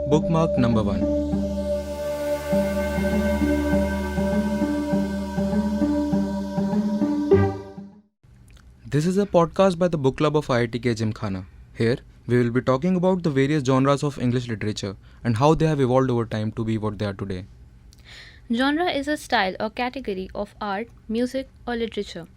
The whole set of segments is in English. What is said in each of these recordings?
Bookmark number 1. This is a podcast by the book club of IIT Gymkhana. Here, we will be talking about the various genres of English literature and how they have evolved over time to be what they are today. Genre is a style or category of art, music, or literature.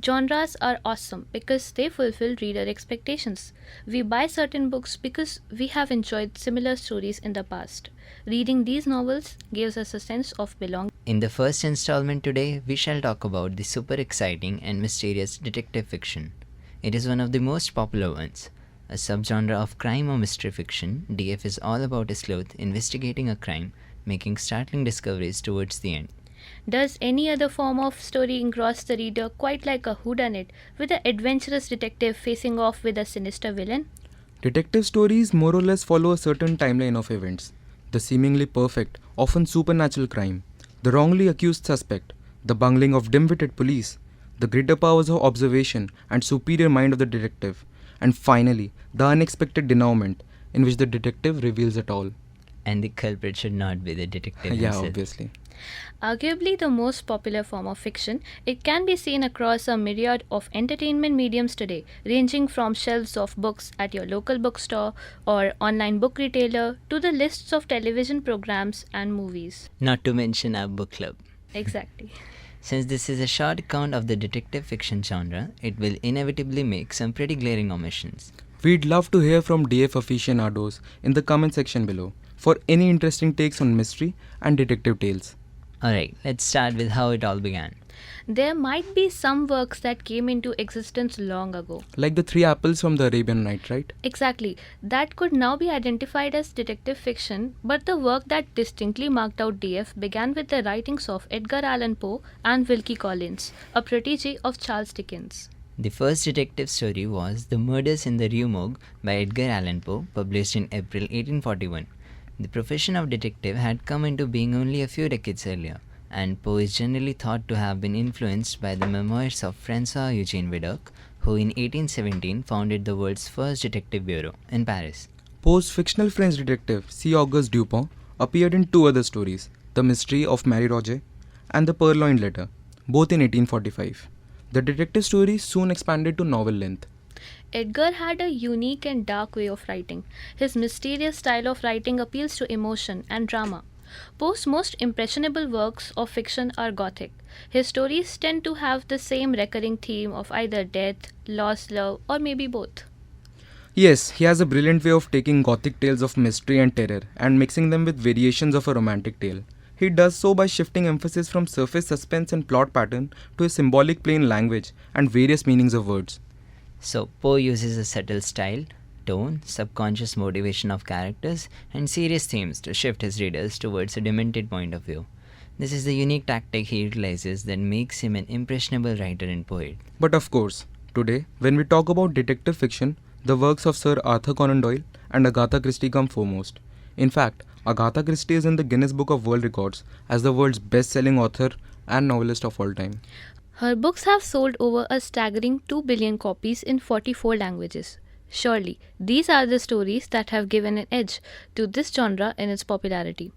Genres are awesome because they fulfill reader expectations. We buy certain books because we have enjoyed similar stories in the past. Reading these novels gives us a sense of belonging. In the first installment today, we shall talk about the super exciting and mysterious detective fiction. It is one of the most popular ones. A subgenre of crime or mystery fiction, DF is all about a sleuth investigating a crime, making startling discoveries towards the end. Does any other form of story engross the reader quite like a whodunit, with an adventurous detective facing off with a sinister villain? Detective stories more or less follow a certain timeline of events. The seemingly perfect, often supernatural crime, the wrongly accused suspect, the bungling of dim-witted police, the greater powers of observation and superior mind of the detective, and finally, the unexpected denouement, in which the detective reveals it all. And the culprit should not be the detective Yeah, himself. obviously. Arguably the most popular form of fiction, it can be seen across a myriad of entertainment mediums today, ranging from shelves of books at your local bookstore or online book retailer to the lists of television programs and movies. Not to mention our book club. Exactly. Since this is a short account of the detective fiction genre, it will inevitably make some pretty glaring omissions. We'd love to hear from DF aficionados in the comment section below for any interesting takes on mystery and detective tales. Alright, let's start with how it all began. There might be some works that came into existence long ago. Like the three apples from the Arabian Night, right? Exactly. That could now be identified as detective fiction, but the work that distinctly marked out DF began with the writings of Edgar Allan Poe and Wilkie Collins, a protege of Charles Dickens. The first detective story was The Murders in the Rue Morgue by Edgar Allan Poe, published in April 1841. The profession of detective had come into being only a few decades earlier, and Poe is generally thought to have been influenced by the memoirs of Francois Eugene Vidocq, who in 1817 founded the world's first detective bureau in Paris. Poe's fictional French detective, C. Auguste Dupont, appeared in two other stories, The Mystery of Marie Roget and The Purloined Letter, both in 1845. The detective stories soon expanded to novel length. Edgar had a unique and dark way of writing. His mysterious style of writing appeals to emotion and drama. Poe's most impressionable works of fiction are Gothic. His stories tend to have the same recurring theme of either death, lost love, or maybe both. Yes, he has a brilliant way of taking Gothic tales of mystery and terror and mixing them with variations of a romantic tale. He does so by shifting emphasis from surface suspense and plot pattern to a symbolic plain language and various meanings of words. So, Poe uses a subtle style, tone, subconscious motivation of characters, and serious themes to shift his readers towards a demented point of view. This is the unique tactic he utilizes that makes him an impressionable writer and poet. But of course, today, when we talk about detective fiction, the works of Sir Arthur Conan Doyle and Agatha Christie come foremost. In fact, Agatha Christie is in the Guinness Book of World Records as the world's best-selling author and novelist of all time. Her books have sold over a staggering 2 billion copies in 44 languages. Surely, these are the stories that have given an edge to this genre in its popularity.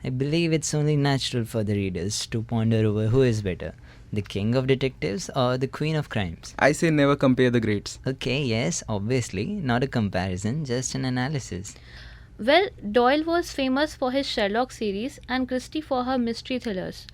I believe it's only natural for the readers to ponder over who is better, the king of detectives or the queen of crimes. I say never compare the greats. Okay, yes, obviously, not a comparison, just an analysis. Well, Doyle was famous for his Sherlock series and Christie for her mystery thrillers.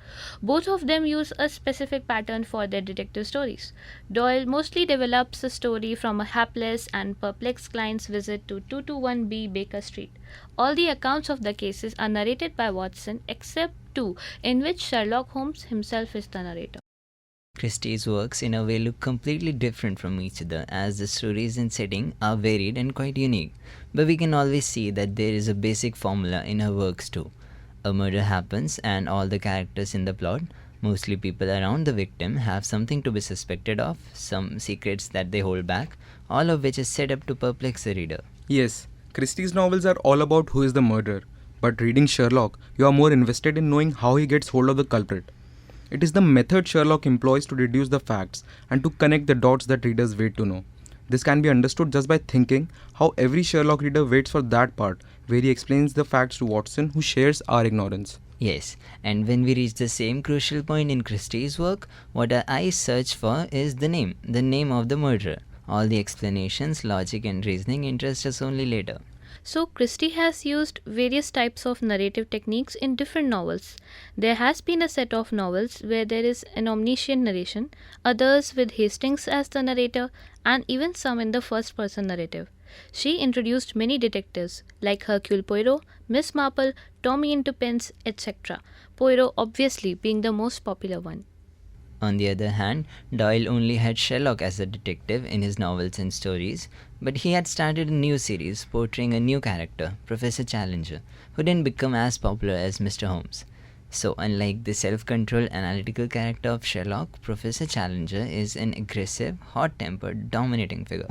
Both of them use a specific pattern for their detective stories. Doyle mostly develops a story from a hapless and perplexed client's visit to 221B Baker Street. All the accounts of the cases are narrated by Watson except two, in which Sherlock Holmes himself is the narrator. Christie's works in a way look completely different from each other as the stories and setting are varied and quite unique. But we can always see that there is a basic formula in her works too. A murder happens and all the characters in the plot, mostly people around the victim, have something to be suspected of, some secrets that they hold back, all of which is set up to perplex the reader. Yes, Christie's novels are all about who is the murderer, but reading Sherlock, you are more invested in knowing how he gets hold of the culprit. It is the method Sherlock employs to deduce the facts and to connect the dots that readers wait to know. This can be understood just by thinking how every Sherlock reader waits for that part where he explains the facts to Watson, who shares our ignorance. Yes, and when we reach the same crucial point in Christie's work, what our eyes search for is the name of the murderer. All the explanations, logic, and reasoning interest us only later. So, Christie has used various types of narrative techniques in different novels. There has been a set of novels where there is an omniscient narration, others with Hastings as the narrator, and even some in the first person narrative. She introduced many detectives like Hercule Poirot, Miss Marple, Tommy into Pence, etc. Poirot obviously being the most popular one. On the other hand, Doyle only had Sherlock as a detective in his novels and stories, but he had started a new series portraying a new character, Professor Challenger, who didn't become as popular as Mr. Holmes. So, unlike the self controlled analytical character of Sherlock, Professor Challenger is an aggressive, hot tempered, dominating figure.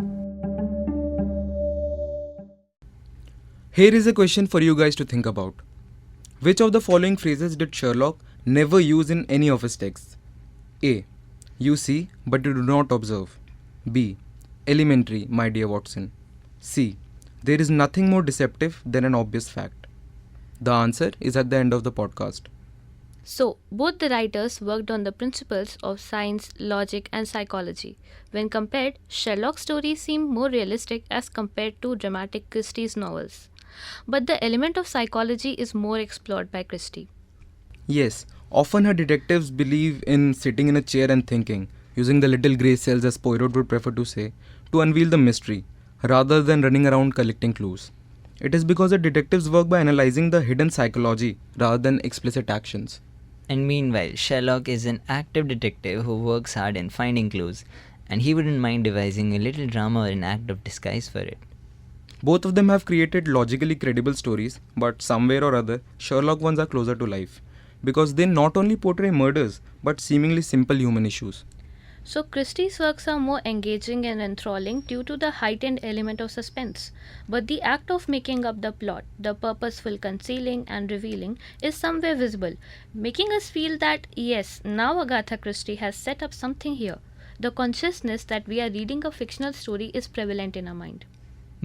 Here is a question for you guys to think about. Which of the following phrases did Sherlock never use in any of his texts? A. You see, but you do not observe. B. Elementary, my dear Watson. C. There is nothing more deceptive than an obvious fact. The answer is at the end of the podcast. So, both the writers worked on the principles of science, logic, and psychology. When compared, Sherlock's stories seem more realistic as compared to dramatic Christie's novels. But the element of psychology is more explored by Christie. Yes, often her detectives believe in sitting in a chair and thinking, using the little grey cells, as Poirot would prefer to say, to unveil the mystery, rather than running around collecting clues. It is because the detectives work by analyzing the hidden psychology rather than explicit actions. And meanwhile, Sherlock is an active detective who works hard in finding clues, and he wouldn't mind devising a little drama or an act of disguise for it. Both of them have created logically credible stories, but somewhere or other, Sherlock ones are closer to life, because they not only portray murders, but seemingly simple human issues. So, Christie's works are more engaging and enthralling due to the heightened element of suspense. But the act of making up the plot, the purposeful concealing and revealing, is somewhere visible, making us feel that yes, now Agatha Christie has set up something here. The consciousness that we are reading a fictional story is prevalent in our mind.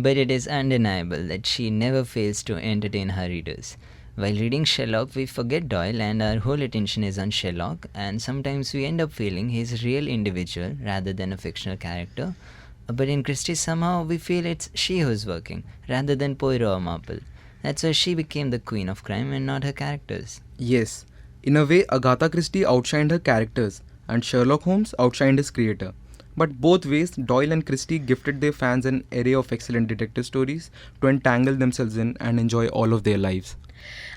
But it is undeniable that she never fails to entertain her readers. While reading Sherlock, we forget Doyle and our whole attention is on Sherlock, and sometimes we end up feeling he's a real individual rather than a fictional character. But in Christie, somehow we feel it's she who's working rather than Poirot or Marple. That's why she became the queen of crime and not her characters. Yes, in a way, Agatha Christie outshined her characters, and Sherlock Holmes outshined his creator. But both ways, Doyle and Christie gifted their fans an array of excellent detective stories to entangle themselves in and enjoy all of their lives.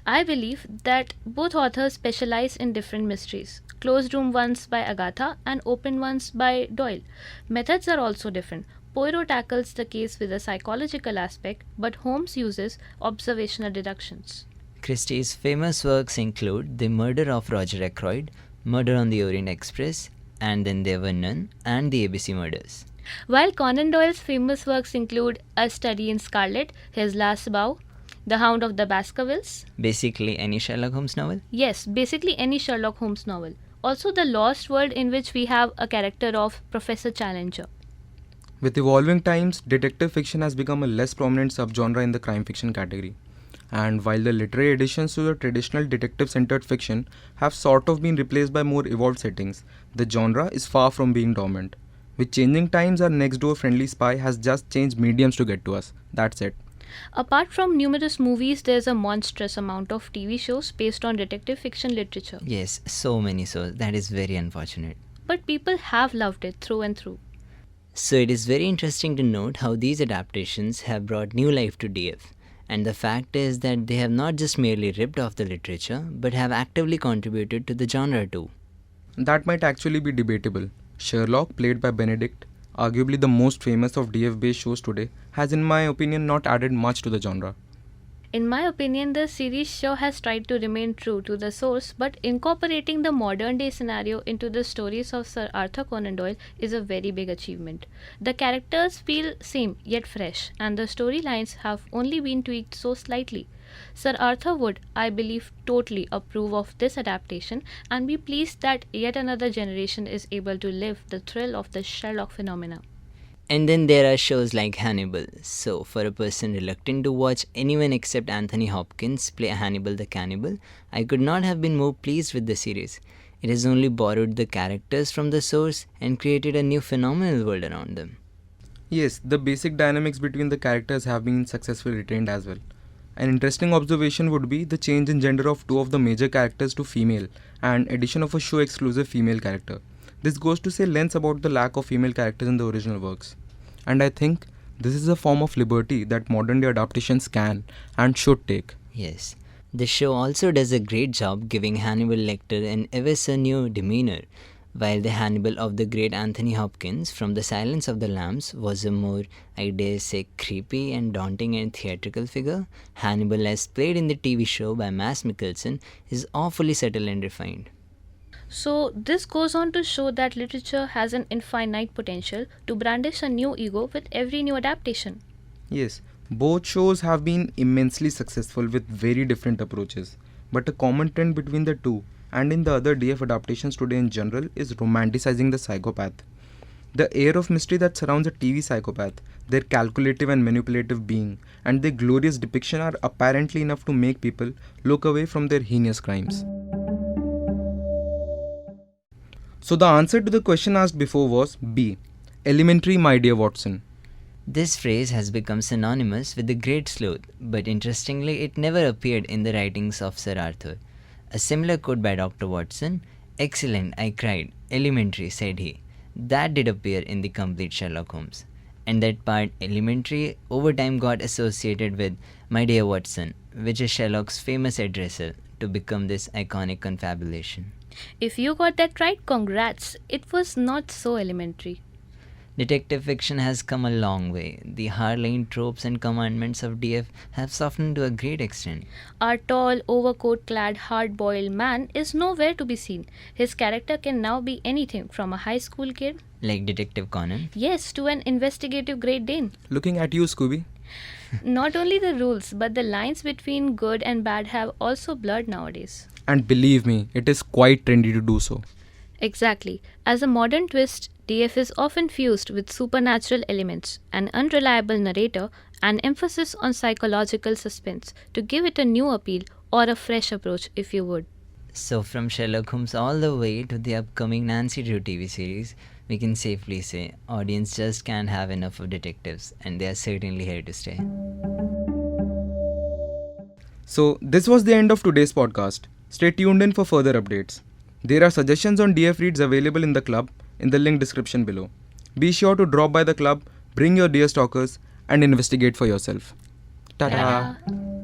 I believe that both authors specialize in different mysteries. Closed room ones by Agatha and open ones by Doyle. Methods are also different. Poirot tackles the case with a psychological aspect, but Holmes uses observational deductions. Christie's famous works include The Murder of Roger Ackroyd, Murder on the Orient Express, And Then There Were None, and The ABC Murders. While Conan Doyle's famous works include A Study in Scarlet, His Last Bow, The Hound of the Baskervilles. Basically any Sherlock Holmes novel? Yes, basically any Sherlock Holmes novel. Also The Lost World, in which we have a character of Professor Challenger. With evolving times, detective fiction has become a less prominent subgenre in the crime fiction category. And while the literary additions to the traditional detective-centered fiction have sort of been replaced by more evolved settings, the genre is far from being dormant. With changing times, our next-door friendly spy has just changed mediums to get to us. That's it. Apart from numerous movies, there's a monstrous amount of TV shows based on detective fiction literature. Yes, so many so. That is very unfortunate. But people have loved it through and through. So it is very interesting to note how these adaptations have brought new life to DF. And the fact is that they have not just merely ripped off the literature, but have actively contributed to the genre too. That might actually be debatable. Sherlock, played by Benedict, arguably the most famous of DF-based shows today, has in my opinion not added much to the genre. In my opinion, the series show has tried to remain true to the source, but incorporating the modern day scenario into the stories of Sir Arthur Conan Doyle is a very big achievement. The characters feel same yet fresh, and the storylines have only been tweaked so slightly. Sir Arthur would, I believe, totally approve of this adaptation and be pleased that yet another generation is able to live the thrill of the Sherlock phenomena. And then there are shows like Hannibal. So, for a person reluctant to watch anyone except Anthony Hopkins play Hannibal the Cannibal, I could not have been more pleased with the series. It has only borrowed the characters from the source and created a new phenomenal world around them. Yes, the basic dynamics between the characters have been successfully retained as well. An interesting observation would be the change in gender of two of the major characters to female and addition of a show exclusive female character. This goes to say less about the lack of female characters in the original works. And I think this is a form of liberty that modern day adaptations can and should take. Yes. The show also does a great job giving Hannibal Lecter an ever so new demeanor. While the Hannibal of the great Anthony Hopkins from The Silence of the Lambs was a more, I dare say, creepy and daunting and theatrical figure, Hannibal as played in the TV show by Mads Mikkelsen is awfully subtle and refined. So, this goes on to show that literature has an infinite potential to brandish a new ego with every new adaptation. Yes, both shows have been immensely successful with very different approaches, but a common trend between the two and in the other DF adaptations today in general is romanticizing the psychopath. The air of mystery that surrounds a TV psychopath, their calculative and manipulative being, and their glorious depiction are apparently enough to make people look away from their heinous crimes. So the answer to the question asked before was B. Elementary, my dear Watson. This phrase has become synonymous with the Great Sleuth, but interestingly, it never appeared in the writings of Sir Arthur. A similar quote by Dr. Watson, "Excellent," I cried. "Elementary," said he. That did appear in the complete Sherlock Holmes. And that part, elementary, over time got associated with "My dear Watson," which is Sherlock's famous addressal, to become this iconic confabulation. If you got that right, congrats. It was not so elementary. Detective fiction has come a long way. The Harlean tropes and commandments of DF have softened to a great extent. Our tall, overcoat clad, hard boiled man is nowhere to be seen. His character can now be anything from a high school kid, Like Detective Conan. yes, to an investigative Great Dane. Looking at you, Scooby. Not only the rules, but the lines between good and bad have also blurred nowadays. And believe me, it is quite trendy to do so. Exactly. As a modern twist, DF is often fused with supernatural elements, an unreliable narrator, and emphasis on psychological suspense to give it a new appeal or a fresh approach, if you would. So, from Sherlock Holmes all the way to the upcoming Nancy Drew TV series, we can safely say audience just can't have enough of detectives, and they are certainly here to stay. So, this was the end of today's podcast. Stay tuned in for further updates. There are suggestions on DF Reads available in the club in the link description below. Be sure to drop by the club, bring your dear stalkers, and investigate for yourself. Ta-ta! Ta-da.